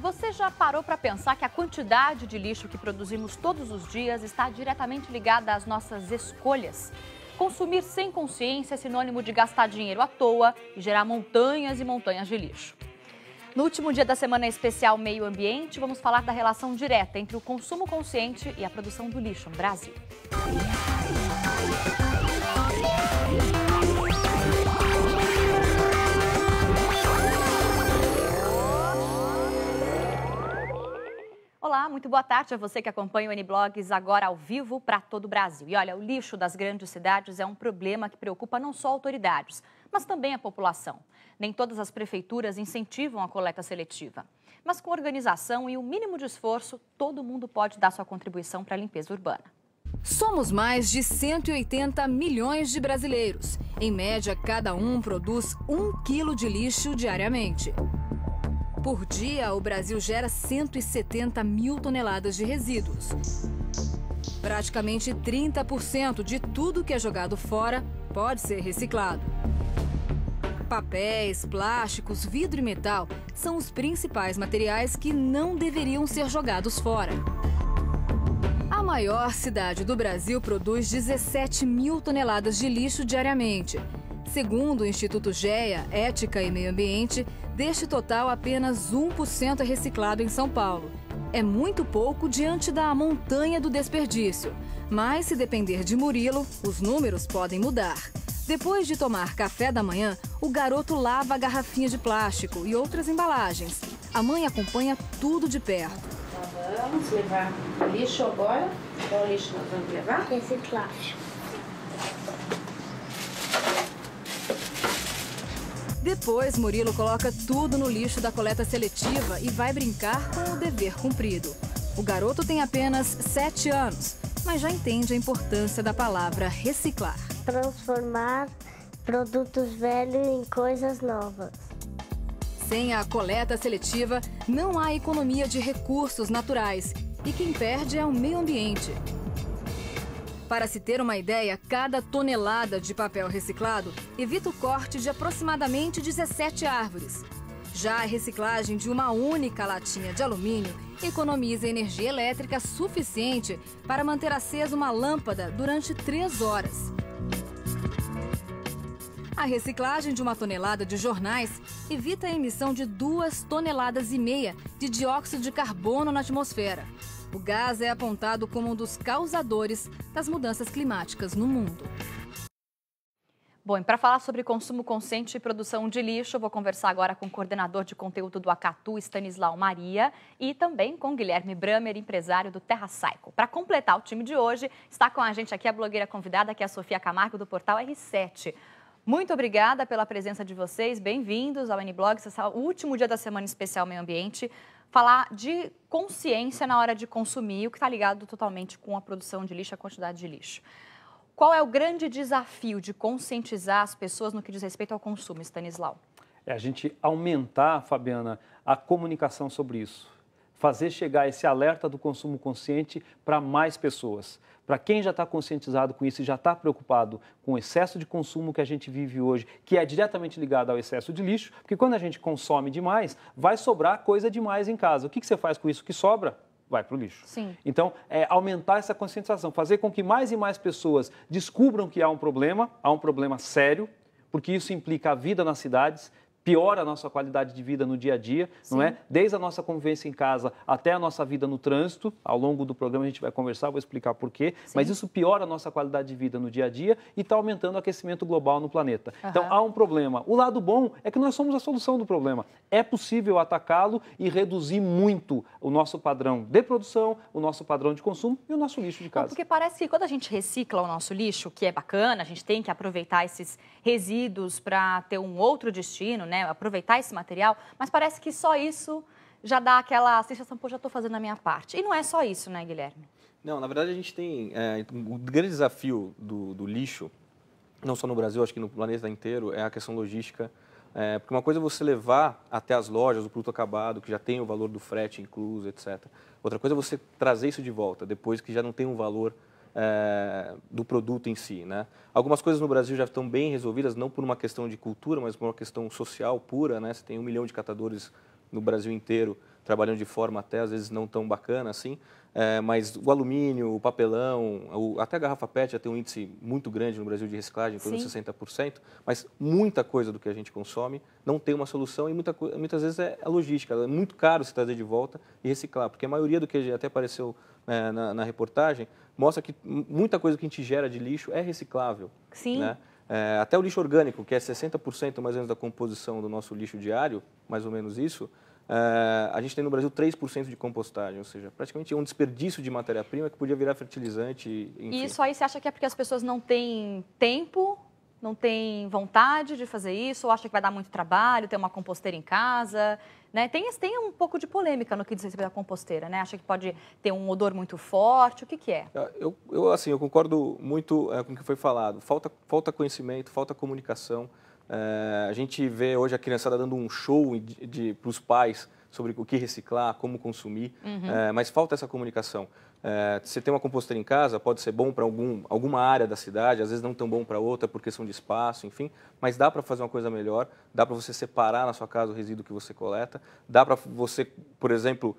Você já parou para pensar que a quantidade de lixo que produzimos todos os dias está diretamente ligada às nossas escolhas? Consumir sem consciência é sinônimo de gastar dinheiro à toa e gerar montanhas e montanhas de lixo. No último dia da Semana Especial Meio Ambiente, vamos falar da relação direta entre o consumo consciente e a produção do lixo no Brasil. Olá, muito boa tarde a você que acompanha o N-Blogs agora ao vivo para todo o Brasil. E olha, o lixo das grandes cidades é um problema que preocupa não só autoridades, mas também a população. Nem todas as prefeituras incentivam a coleta seletiva. Mas com organização e o mínimo de esforço, todo mundo pode dar sua contribuição para a limpeza urbana. Somos mais de 180 milhões de brasileiros. Em média, cada um produz 1 quilo de lixo diariamente. Por dia, o Brasil gera 170 mil toneladas de resíduos. Praticamente 30% de tudo que é jogado fora pode ser reciclado. Papéis, plásticos, vidro e metal são os principais materiais que não deveriam ser jogados fora. A maior cidade do Brasil produz 17 mil toneladas de lixo diariamente. Segundo o Instituto GEA, Ética e Meio Ambiente, deste total apenas 1% é reciclado em São Paulo. É muito pouco diante da montanha do desperdício. Mas se depender de Murilo, os números podem mudar. Depois de tomar café da manhã, o garoto lava a garrafinha de plástico e outras embalagens. A mãe acompanha tudo de perto. Vamos levar o lixo agora. Qual lixo nós vamos levar? Reciclagem. Depois, Murilo coloca tudo no lixo da coleta seletiva e vai brincar com o dever cumprido. O garoto tem apenas 7 anos, mas já entende a importância da palavra reciclar. Transformar produtos velhos em coisas novas. Sem a coleta seletiva, não há economia de recursos naturais e quem perde é o meio ambiente. Para se ter uma ideia, cada tonelada de papel reciclado evita o corte de aproximadamente 17 árvores. Já a reciclagem de uma única latinha de alumínio economiza energia elétrica suficiente para manter acesa uma lâmpada durante 3 horas. A reciclagem de uma tonelada de jornais evita a emissão de 2,5 toneladas de dióxido de carbono na atmosfera. O gás é apontado como um dos causadores das mudanças climáticas no mundo. Bom, e para falar sobre consumo consciente e produção de lixo, eu vou conversar agora com o coordenador de conteúdo do Acatu, Stanislau Maria, e também com Guilherme Bramer, empresário do Terra Cycle. Para completar o time de hoje, está com a gente aqui a blogueira convidada, que é a Sofia Camargo, do portal R7. Muito obrigada pela presença de vocês, bem-vindos ao N-Blogs, esse é o último dia da Semana Especial Meio Ambiente. Falar de consciência na hora de consumir, o que está ligado totalmente com a produção de lixo, a quantidade de lixo. Qual é o grande desafio de conscientizar as pessoas no que diz respeito ao consumo, Stanislau? É a gente aumentar, Fabiana, a comunicação sobre isso. Fazer chegar esse alerta do consumo consciente para mais pessoas. Para quem já está conscientizado com isso e já está preocupado com o excesso de consumo que a gente vive hoje, que é diretamente ligado ao excesso de lixo, porque quando a gente consome demais, vai sobrar coisa demais em casa. O que você faz com isso que sobra? Vai para o lixo. Sim. Então, aumentar essa conscientização, fazer com que mais e mais pessoas descubram que há um problema sério, porque isso implica a vida nas cidades, piora a nossa qualidade de vida no dia a dia, não é? Desde a nossa convivência em casa até a nossa vida no trânsito. Ao longo do programa a gente vai conversar, vou explicar por quê. Mas isso piora a nossa qualidade de vida no dia a dia e está aumentando o aquecimento global no planeta. Então há um problema. O lado bom é que nós somos a solução do problema. É possível atacá-lo e reduzir muito o nosso padrão de produção, o nosso padrão de consumo e o nosso lixo de casa. Não, porque parece que quando a gente recicla o nosso lixo, que é bacana, a gente tem que aproveitar esses resíduos para ter um outro destino, né? Aproveitar esse material, mas parece que só isso já dá aquela sensação, pô, já estou fazendo a minha parte. E não é só isso, né, Guilherme? Não, na verdade a gente tem o grande desafio do lixo, não só no Brasil, acho que no planeta inteiro, é a questão logística. Porque uma coisa é você levar até as lojas o produto acabado, que já tem o valor do frete incluso, etc. Outra coisa é você trazer isso de volta, depois que já não tem um valor do produto em si, né? Algumas coisas no Brasil já estão bem resolvidas, não por uma questão de cultura, mas por uma questão social pura, né? Você tem 1 milhão de catadores no Brasil inteiro trabalhando de forma até às vezes não tão bacana assim, mas o alumínio, o papelão, até a garrafa PET já tem um índice muito grande no Brasil de reciclagem, em torno de 60%, mas muita coisa do que a gente consome não tem uma solução e muitas vezes é a logística, é muito caro se trazer de volta e reciclar, porque a maioria do que até apareceu na reportagem mostra que muita coisa que a gente gera de lixo é reciclável. Sim. Né? Até o lixo orgânico, que é 60% mais ou menos da composição do nosso lixo diário, mais ou menos isso, a gente tem no Brasil 3% de compostagem, ou seja, praticamente é um desperdício de matéria-prima que podia virar fertilizante. Enfim. E isso aí você acha que é porque as pessoas não têm tempo, não têm vontade de fazer isso, ou acha que vai dar muito trabalho ter uma composteira em casa? Né? Tem um pouco de polêmica no que diz respeito à composteira, né? Acha que pode ter um odor muito forte, o que é? Eu concordo muito com o que foi falado. Falta conhecimento, falta comunicação. A gente vê hoje a criançada dando um show para os pais sobre o que reciclar, como consumir, mas falta essa comunicação. Você tem uma composteira em casa, pode ser bom para alguma área da cidade, às vezes não tão bom para outra por questão de espaço, enfim, mas dá para fazer uma coisa melhor, dá para você separar na sua casa o resíduo que você coleta, dá para você, por exemplo,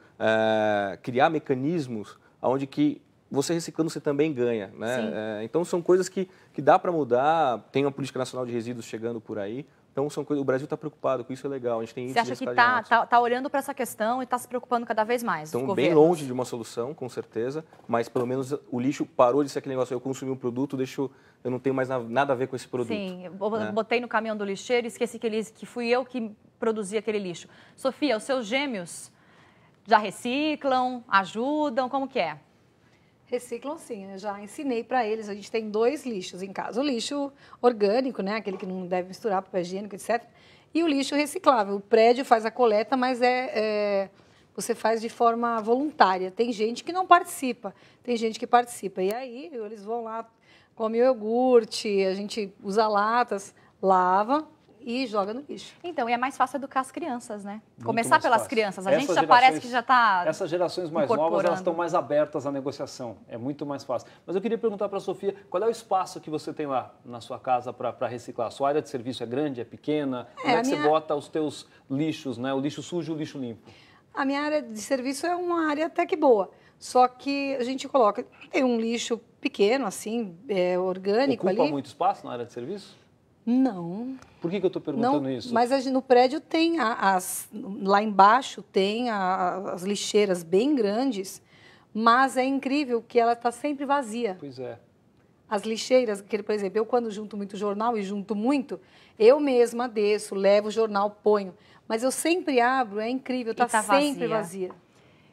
criar mecanismos onde que você reciclando você também ganha, né? Então são coisas que dá para mudar, tem uma política nacional de resíduos chegando por aí, então são coisas, o Brasil está preocupado com isso, é legal, a gente tem isso. Você acha que está olhando para essa questão e está se preocupando cada vez mais? Estão bem longe de uma solução, com certeza, mas pelo menos o lixo parou de ser aquele negócio, eu consumi um produto, eu não tenho mais nada a ver com esse produto. Sim, eu botei no caminhão do lixeiro e esqueci que fui eu que produzi aquele lixo. Sofia, os seus gêmeos já reciclam, ajudam, como que é? Reciclam sim, eu já ensinei para eles, a gente tem 2 lixos em casa. O lixo orgânico, né, aquele que não deve misturar, papel higiênico, etc. E o lixo reciclável. O prédio faz a coleta, mas você faz de forma voluntária. Tem gente que não participa, tem gente que participa. E aí eles vão lá, comem o iogurte, a gente usa latas, lava e joga no lixo. Então, e é mais fácil educar as crianças, né? Muito Começar pelas fácil. crianças. A gente já parece que já está Essas gerações mais novas, elas estão mais abertas à negociação. É muito mais fácil. Mas eu queria perguntar para a Sofia, qual é o espaço que você tem lá na sua casa para reciclar? A sua área de serviço é grande, é pequena? Como é que você bota os teus lixos, né? O lixo sujo e o lixo limpo? A minha área de serviço é uma área até que boa. Só que a gente tem um lixo pequeno, assim, orgânico ali. Ocupa muito espaço na área de serviço? Não. Por que eu estou perguntando isso? Mas no prédio tem lá embaixo tem as lixeiras bem grandes, mas é incrível que ela está sempre vazia. Pois é. As lixeiras, por exemplo, eu quando junto muito jornal e junto muito, eu mesma desço, levo o jornal, ponho. Mas eu sempre abro, é incrível, está sempre vazia.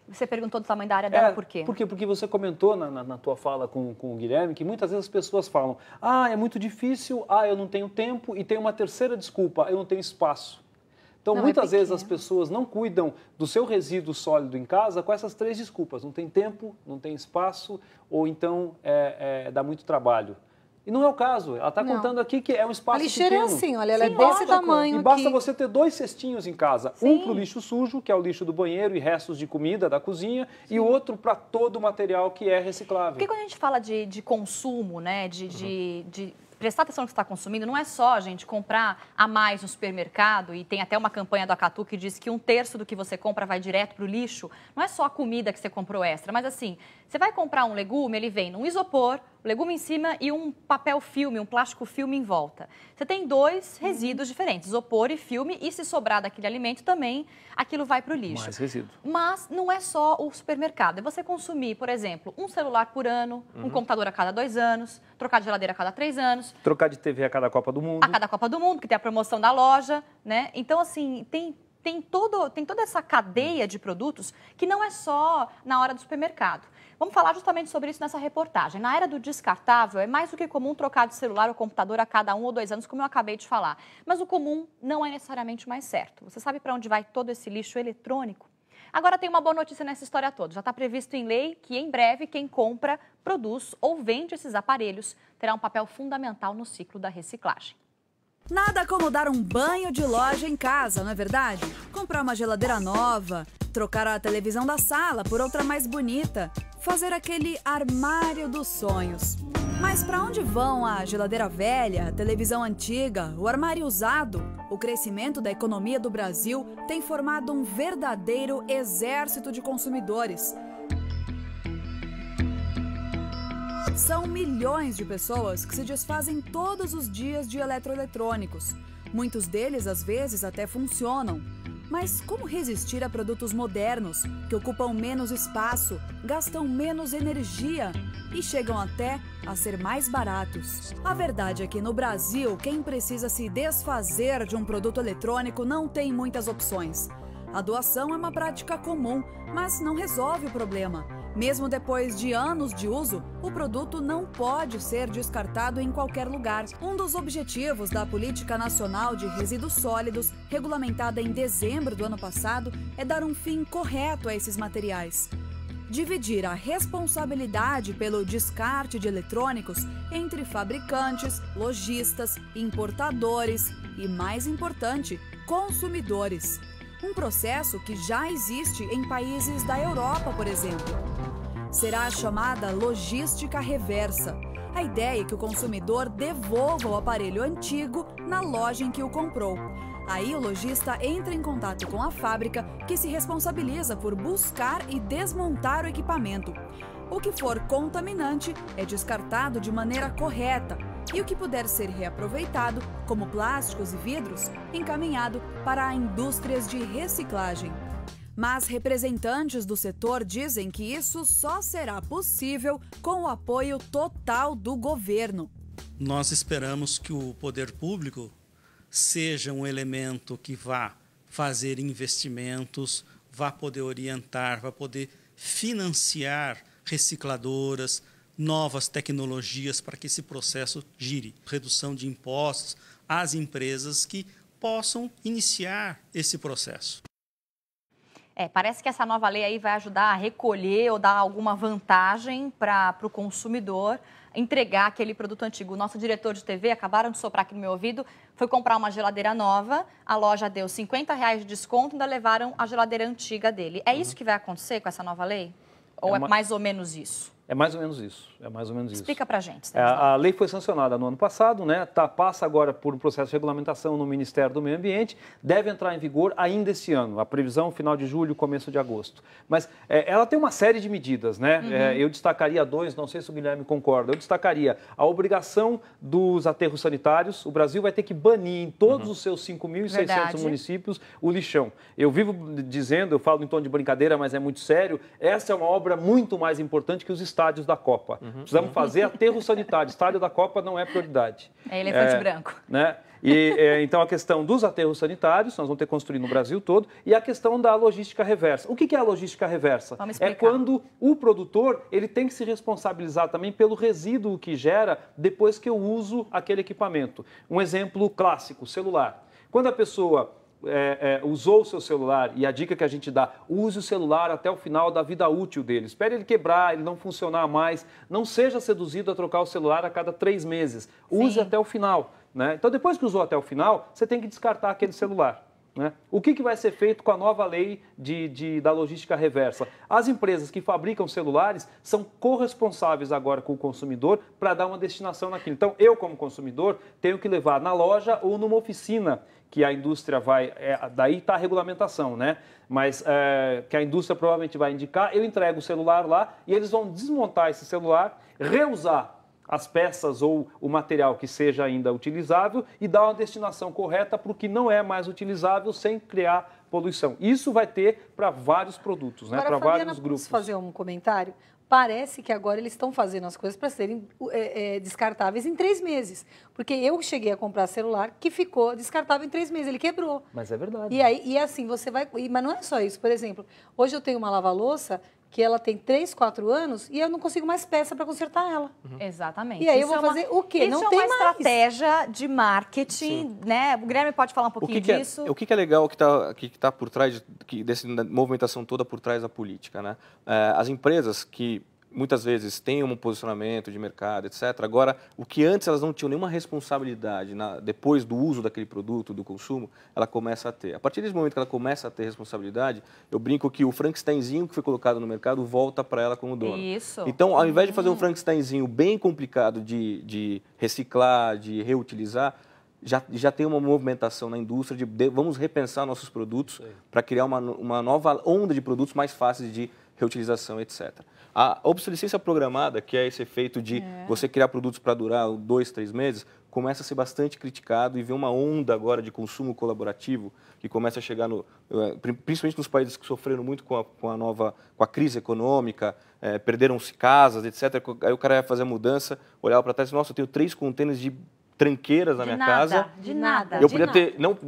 Você perguntou do tamanho da área dela, por quê? Porque você comentou na tua fala com o Guilherme que muitas vezes as pessoas falam, é muito difícil, eu não tenho tempo, e tem uma terceira desculpa, eu não tenho espaço. Então, muitas vezes as pessoas não cuidam do seu resíduo sólido em casa com essas 3 desculpas. Não tem tempo, não tem espaço, ou então dá muito trabalho. E não é o caso. Ela está contando aqui que é um espaço pequeno. A lixeira é assim, olha, ela é desse tamanho. E basta você ter 2 cestinhos em casa. Um para o lixo sujo, que é o lixo do banheiro e restos de comida da cozinha, e outro para todo o material que é reciclável. Porque quando a gente fala de consumo, né, de prestar atenção no que você está consumindo, não é só a gente comprar a mais no supermercado, e tem até uma campanha do Acatu que diz que 1/3 do que você compra vai direto para o lixo. Não é só a comida que você comprou extra, mas assim, você vai comprar um legume, ele vem num isopor, legume em cima e um papel filme, um plástico filme em volta. Você tem 2 resíduos diferentes, isopor e filme, e se sobrar daquele alimento também, aquilo vai para o lixo. Mais resíduo. Mas não é só o supermercado, é você consumir, por exemplo, um celular por ano, um computador a cada 2 anos, trocar de geladeira a cada 3 anos. Trocar de TV a cada Copa do Mundo. A cada Copa do Mundo, que tem a promoção da loja, né? Então, assim, tem toda essa cadeia de produtos que não é só na hora do supermercado. Vamos falar justamente sobre isso nessa reportagem. Na era do descartável, é mais do que comum trocar de celular ou computador a cada 1 ou 2 anos, como eu acabei de falar. Mas o comum não é necessariamente o mais certo. Você sabe para onde vai todo esse lixo eletrônico? Agora tem uma boa notícia nessa história toda. Já está previsto em lei que, em breve, quem compra, produz ou vende esses aparelhos terá um papel fundamental no ciclo da reciclagem. Nada como dar um banho de loja em casa, não é verdade? Comprar uma geladeira nova, trocar a televisão da sala por outra mais bonita, fazer aquele armário dos sonhos. Mas para onde vão a geladeira velha, a televisão antiga, o armário usado? O crescimento da economia do Brasil tem formado um verdadeiro exército de consumidores. São milhões de pessoas que se desfazem todos os dias de eletroeletrônicos. Muitos deles, às vezes, até funcionam. Mas como resistir a produtos modernos, que ocupam menos espaço, gastam menos energia e chegam até a ser mais baratos? A verdade é que no Brasil, quem precisa se desfazer de um produto eletrônico não tem muitas opções. A doação é uma prática comum, mas não resolve o problema. Mesmo depois de anos de uso, o produto não pode ser descartado em qualquer lugar. Um dos objetivos da Política Nacional de Resíduos Sólidos, regulamentada em dezembro do ano passado, é dar um fim correto a esses materiais. Dividir a responsabilidade pelo descarte de eletrônicos entre fabricantes, lojistas, importadores e, mais importante, consumidores. Um processo que já existe em países da Europa, por exemplo. Será a chamada logística reversa. A ideia é que o consumidor devolva o aparelho antigo na loja em que o comprou. Aí o lojista entra em contato com a fábrica, que se responsabiliza por buscar e desmontar o equipamento. O que for contaminante é descartado de maneira correta e o que puder ser reaproveitado, como plásticos e vidros, encaminhado para indústrias de reciclagem. Mas representantes do setor dizem que isso só será possível com o apoio total do governo. Nós esperamos que o poder público seja um elemento que vá fazer investimentos, vá poder orientar, vá poder financiar recicladoras, novas tecnologias para que esse processo gire. Redução de impostos às empresas que possam iniciar esse processo. Parece que essa nova lei aí vai ajudar a recolher ou dar alguma vantagem para o consumidor entregar aquele produto antigo. O nosso diretor de TV, acabaram de soprar aqui no meu ouvido, foi comprar uma geladeira nova, a loja deu R$50 de desconto e ainda levaram a geladeira antiga dele. É isso que vai acontecer com essa nova lei? Ou é mais ou menos isso? É mais ou menos isso. É mais ou menos isso. Explica pra gente. A lei foi sancionada no ano passado, né? Passa agora por um processo de regulamentação no Ministério do Meio Ambiente, deve entrar em vigor ainda esse ano. A previsão final de julho, começo de agosto. Mas ela tem uma série de medidas, né? Eu destacaria dois, não sei se o Guilherme concorda. Eu destacaria a obrigação dos aterros sanitários. O Brasil vai ter que banir em todos os seus 5.600 municípios o lixão. Eu vivo dizendo, eu falo em tom de brincadeira, mas é muito sério, essa é uma obra muito mais importante que os estádios da Copa. Precisamos fazer aterro sanitário. Estádio da Copa não é prioridade. É elefante branco. Né? Então, a questão dos aterros sanitários, nós vamos ter que construir no Brasil todo, e a questão da logística reversa. O que é a logística reversa? Vamos explicar. É quando o produtor ele tem que se responsabilizar também pelo resíduo que gera depois que eu uso aquele equipamento. Um exemplo clássico, celular. Quando a pessoa usou o seu celular, e a dica que a gente dá, use o celular até o final da vida útil dele. Espere ele quebrar, ele não funcionar mais. Não seja seduzido a trocar o celular a cada 3 meses. Use até o final. Né? Então, depois que usou até o final, você tem que descartar aquele celular. Né? O que vai ser feito com a nova lei da logística reversa? As empresas que fabricam celulares são corresponsáveis agora com o consumidor para dar uma destinação naquilo. Então, eu, como consumidor, tenho que levar na loja ou numa oficina que a indústria vai... daí está a regulamentação, né? Mas que a indústria provavelmente vai indicar, eu entrego o celular lá e eles vão desmontar esse celular, reusar as peças ou o material que seja ainda utilizável e dar uma destinação correta para o que não é mais utilizável sem criar poluição. Isso vai ter para vários produtos, né? Para vários grupos. Posso fazer um comentário? Parece que agora eles estão fazendo as coisas para serem descartáveis em 3 meses. Porque eu cheguei a comprar celular que ficou descartável em 3 meses, ele quebrou. Mas é verdade. E assim, você vai... Mas não é só isso. Por exemplo, hoje eu tenho uma lava-louça que ela tem 3, 4 anos e eu não consigo mais peça para consertar ela. Exatamente. E aí eu vou fazer o quê? Não tem mais. Isso é uma estratégia de marketing, né? O Guilherme pode falar um pouquinho disso. O que é legal que tá por trás dessa movimentação toda por trás da política, né? As empresas que muitas vezes têm um posicionamento de mercado, etc. Agora, o que antes elas não tinham nenhuma responsabilidade, depois do uso daquele produto, do consumo, ela começa a ter. A partir desse momento que ela começa a ter responsabilidade, eu brinco que o Frankensteinzinho que foi colocado no mercado volta para ela como dona. Isso. Então, ao invés de fazer um Frankensteinzinho bem complicado de reciclar, de reutilizar, já tem uma movimentação na indústria de vamos repensar nossos produtos para criar uma nova onda de produtos mais fáceis de reutilização, etc. A obsolescência programada, que é esse efeito de você criar produtos para durar 2, 3 meses, começa a ser bastante criticado e vê uma onda agora de consumo colaborativo que começa a chegar, principalmente nos países que sofreram muito com a crise econômica, perderam-se casas, etc. Aí o cara ia fazer a mudança, olhava para trás e nossa, eu tenho 3 contêineres de tranqueiras na minha casa. De nada.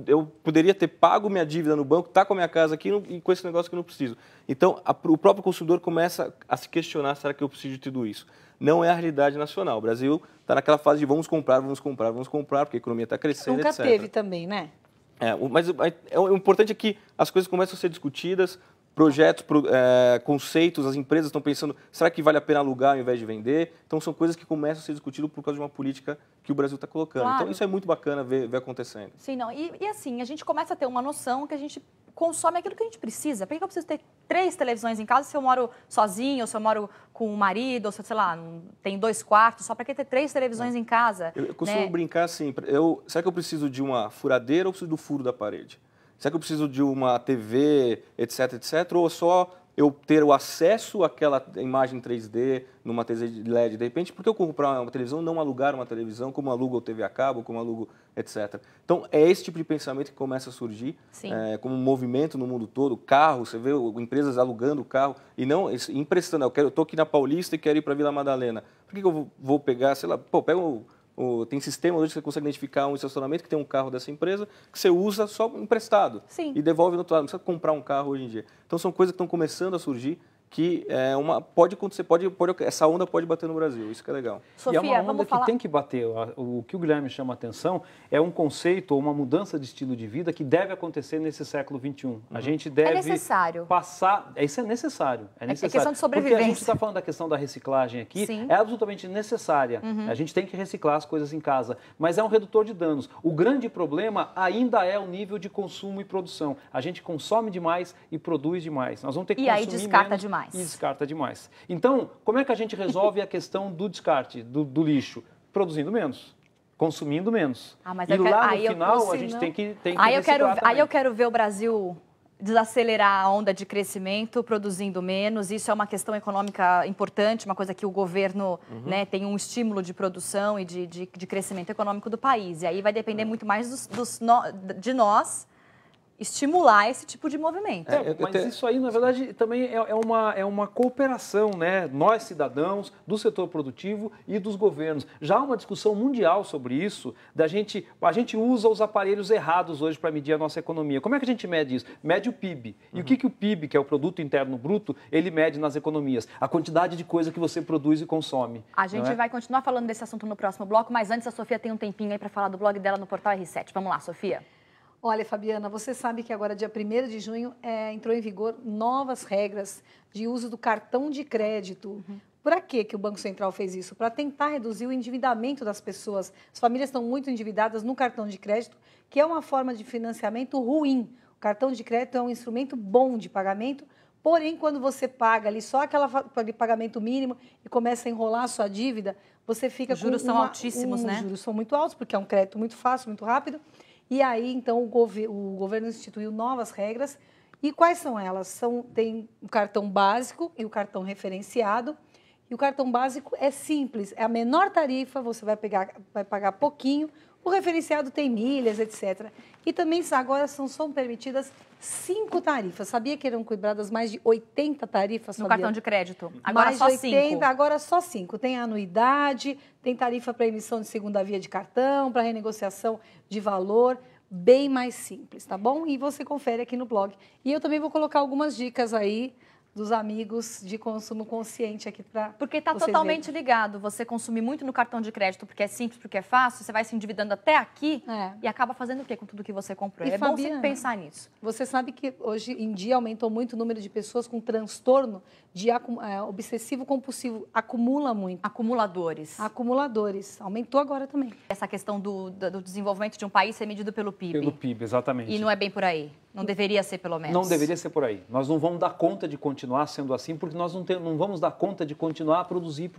Eu poderia ter pago minha dívida no banco, tá com a minha casa aqui e com esse negócio que eu não preciso. Então, o próprio consumidor começa a se questionar, será que eu preciso de tudo isso? Não é a realidade nacional. O Brasil está naquela fase de vamos comprar, porque a economia está crescendo, Nunca etc. teve também, né? Mas o importante é que as coisas começam a ser discutidas, projetos, conceitos, as empresas estão pensando, será que vale a pena alugar ao invés de vender? Então, são coisas que começam a ser discutidas por causa de uma política que o Brasil está colocando. Claro. Então, isso é muito bacana ver acontecendo. Sim, não. E assim, a gente começa a ter uma noção que a gente consome aquilo que a gente precisa. Por que eu preciso ter 3 televisões em casa se eu moro sozinho, ou se eu moro com o marido, ou se, sei lá, tem 2 quartos, só para que ter 3 televisões em casa? Eu costumo brincar assim, será que eu preciso de uma furadeira ou preciso do furo da parede? Será que eu preciso de uma TV, etc, etc, ou só eu ter o acesso àquela imagem 3D numa TV de LED? De repente, por que eu comprar uma televisão, não alugar uma televisão, como alugo o TV a cabo, como alugo, etc. Então, é esse tipo de pensamento que começa a surgir como um movimento no mundo todo. Carro, você vê empresas alugando o carro e não emprestando. Eu estou aqui na Paulista e quero ir para a Vila Madalena. Por que eu vou pegar, sei lá, tem sistema hoje que você consegue identificar um estacionamento que tem um carro dessa empresa que você usa só emprestado. Sim. E devolve no outro lado. Não precisa comprar um carro hoje em dia. Então, são coisas que estão começando a surgir que pode acontecer, essa onda pode bater no Brasil, isso que é legal. Sofia, e é uma onda vamos falar... que tem que bater. O que o Guilherme chama a atenção é um conceito ou uma mudança de estilo de vida que deve acontecer nesse século XXI. A gente deve necessário. passar... Isso é necessário. É questão de sobrevivência. Porque a gente está falando da questão da reciclagem aqui, é absolutamente necessária. A gente tem que reciclar as coisas em casa, mas é um redutor de danos. O grande problema ainda é o nível de consumo e produção. A gente consome demais e produz demais. Nós vamos ter que consumir aí descarta menos demais. E descarta demais. Então, como é que a gente resolve a questão do descarte, do lixo? Produzindo menos, consumindo menos. Mas e lá no final a gente tem que Aí eu quero ver o Brasil desacelerar a onda de crescimento, produzindo menos. Isso é uma questão econômica importante, uma coisa que o governo tem um estímulo de produção e de crescimento econômico do país. E aí vai depender muito mais de nós estimular esse tipo de movimento. Mas isso aí, na verdade, também é uma cooperação, né? Nós, cidadãos, do setor produtivo e dos governos. Já há uma discussão mundial sobre isso, a gente usa os aparelhos errados hoje para medir a nossa economia. Como é que a gente mede isso? Mede o PIB. E o que o PIB, que é o Produto Interno Bruto, ele mede nas economias? A quantidade de coisa que você produz e consome. A gente vai continuar falando desse assunto no próximo bloco, mas antes a Sofia tem um tempinho aí para falar do blog dela no Portal R7. Vamos lá, Sofia. Olha, Fabiana, você sabe que agora, dia 1º de junho, entrou em vigor novas regras de uso do cartão de crédito. Para que o Banco Central fez isso? Para tentar reduzir o endividamento das pessoas. As famílias estão muito endividadas no cartão de crédito, que é uma forma de financiamento ruim. O cartão de crédito é um instrumento bom de pagamento, porém, quando você paga ali só aquele pagamento mínimo e começa a enrolar a sua dívida, você fica os juros são altíssimos, né? Os juros são muito altos, porque é um crédito muito fácil, muito rápido. E aí, então, o governo instituiu novas regras. E quais são elas? Tem o cartão básico e o cartão referenciado. E o cartão básico é simples, é a menor tarifa, você vai pagar pouquinho. O referenciado tem milhas, etc. E também agora são permitidas 5 tarifas. Sabia que eram cobradas mais de 80 tarifas? No cartão de crédito. Agora mais só de 80, 5. Agora só 5. Tem anuidade, tem tarifa para emissão de segunda via de cartão, para renegociação de valor, bem mais simples, tá bom? E você confere aqui no blog. E eu também vou colocar algumas dicas aí dos amigos de consumo consciente aqui para Porque está totalmente ligado. Você consumir muito no cartão de crédito porque é simples, porque é fácil, você vai se endividando até aqui e acaba fazendo o quê com tudo que você comprou? É bom você pensar nisso. Você sabe que hoje em dia aumentou muito o número de pessoas com transtorno de obsessivo-compulsivo. Acumula muito. Acumuladores. Acumuladores. Aumentou agora também. Essa questão do desenvolvimento de um país ser medido pelo PIB. Pelo PIB, exatamente. E não é bem por aí. Não deveria ser, pelo menos. Não deveria ser por aí. Nós não vamos dar conta de continuar sendo assim, porque nós não vamos dar conta de continuar a produzir.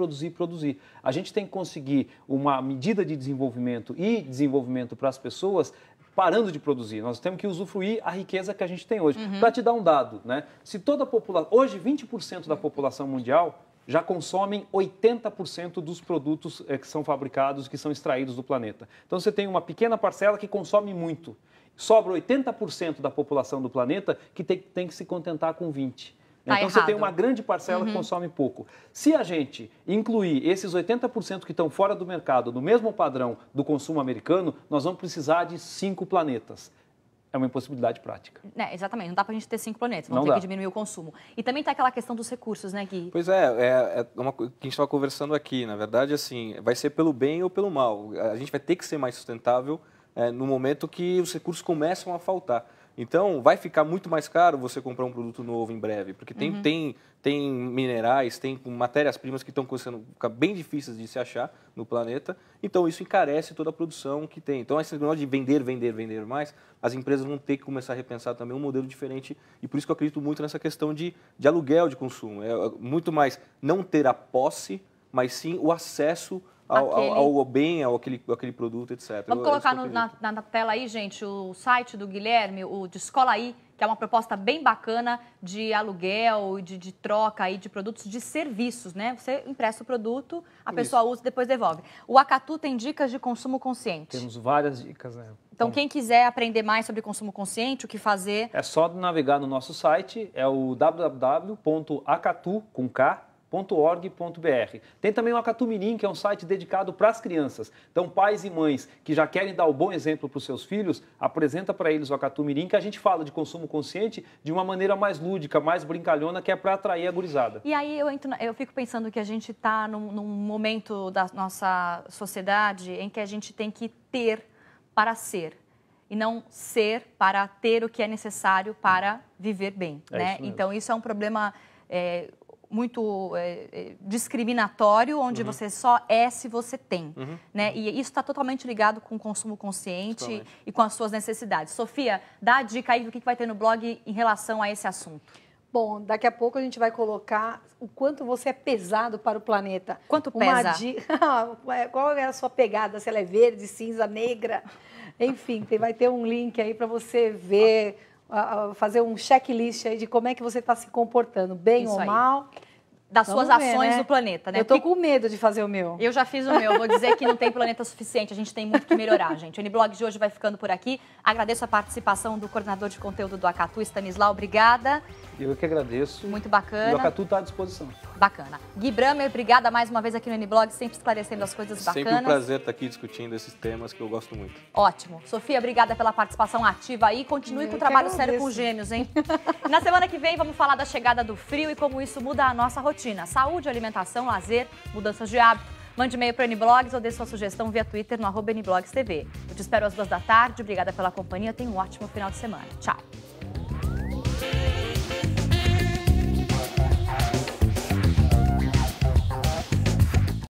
A gente tem que conseguir uma medida de desenvolvimento e desenvolvimento para as pessoas parando de produzir. Nós temos que usufruir a riqueza que a gente tem hoje. Para te dar um dado, né? Se toda a população... Hoje, 20% da população mundial já consomem 80% dos produtos que são fabricados, que são extraídos do planeta. Então, você tem uma pequena parcela que consome muito. Sobra 80% da população do planeta que tem que se contentar com 20%. Então, você tem uma grande parcela que consome pouco. Se a gente incluir esses 80% que estão fora do mercado no mesmo padrão do consumo americano, nós vamos precisar de 5 planetas. É uma impossibilidade prática. Exatamente, não dá para a gente ter 5 planetas, vamos ter que diminuir o consumo. E também tem aquela questão dos recursos, né, Gui? Pois é uma coisa que a gente estava conversando aqui. Na verdade, assim, vai ser pelo bem ou pelo mal. A gente vai ter que ser mais sustentável no momento que os recursos começam a faltar. Então, vai ficar muito mais caro você comprar um produto novo em breve, porque tem minerais, tem matérias-primas que estão começando a ficar bem difíceis de se achar no planeta, então isso encarece toda a produção que tem. Então, esse negócio de vender mais, as empresas vão ter que começar a repensar também um modelo diferente, e por isso que eu acredito muito nessa questão de aluguel de consumo. É muito mais não ter a posse, mas sim o acesso ao bem, aquele produto, etc. Vamos colocar na tela aí, gente, o site do Guilherme, o de Escola aí, que é uma proposta bem bacana de aluguel, de troca aí de produtos, de serviços, né? Você empresta o produto, a pessoa usa e depois devolve. O Acatu tem dicas de consumo consciente. Temos várias dicas, né? Então, quem quiser aprender mais sobre consumo consciente, o que fazer? É só navegar no nosso site, é o www.acatu.org.br. Tem também o Acatu Mirim, que é um site dedicado para as crianças. Então, pais e mães que já querem dar o bom exemplo para os seus filhos, apresenta para eles o Acatu Mirim, que a gente fala de consumo consciente de uma maneira mais lúdica, mais brincalhona, que é para atrair a gurizada. E aí eu fico pensando que a gente está num momento da nossa sociedade em que a gente tem que ter para ser e não ser para ter o que é necessário para viver bem, né? Então, isso é um problema muito discriminatório, onde você só é se você tem, né? E isso está totalmente ligado com o consumo consciente e com as suas necessidades. Sofia, dá a dica aí do que vai ter no blog em relação a esse assunto. Bom, daqui a pouco a gente vai colocar o quanto você é pesado para o planeta. Quanto pesa? Qual é a sua pegada? Se ela é verde, cinza, negra? Enfim, vai ter um link aí para você ver, fazer um checklist aí de como é que você está se comportando, bem ou mal. Das suas ações no planeta, né? Eu tô com medo de fazer o meu. Eu já fiz o meu. Vou dizer que não tem planeta suficiente. A gente tem muito que melhorar, gente. O Uniblog de hoje vai ficando por aqui. Agradeço a participação do coordenador de conteúdo do Acatu, Stanislau. Obrigada. Eu que agradeço. Muito bacana. E o Acatu está à disposição. Bacana. Gui Bramer, obrigada mais uma vez aqui no Uniblog, sempre esclarecendo as coisas bacanas. Sempre um prazer estar aqui discutindo esses temas que eu gosto muito. Ótimo. Sofia, obrigada pela participação ativa aí. Continue com o trabalho sério com os gêmeos, hein? Na semana que vem vamos falar da chegada do frio e como isso muda a nossa rotina. Saúde, alimentação, lazer, mudanças de hábito. Mande e-mail para o Uniblogs ou dê sua sugestão via Twitter no @NiblogsTV. Eu te espero às 2 da tarde. Obrigada pela companhia. Tenha um ótimo final de semana. Tchau.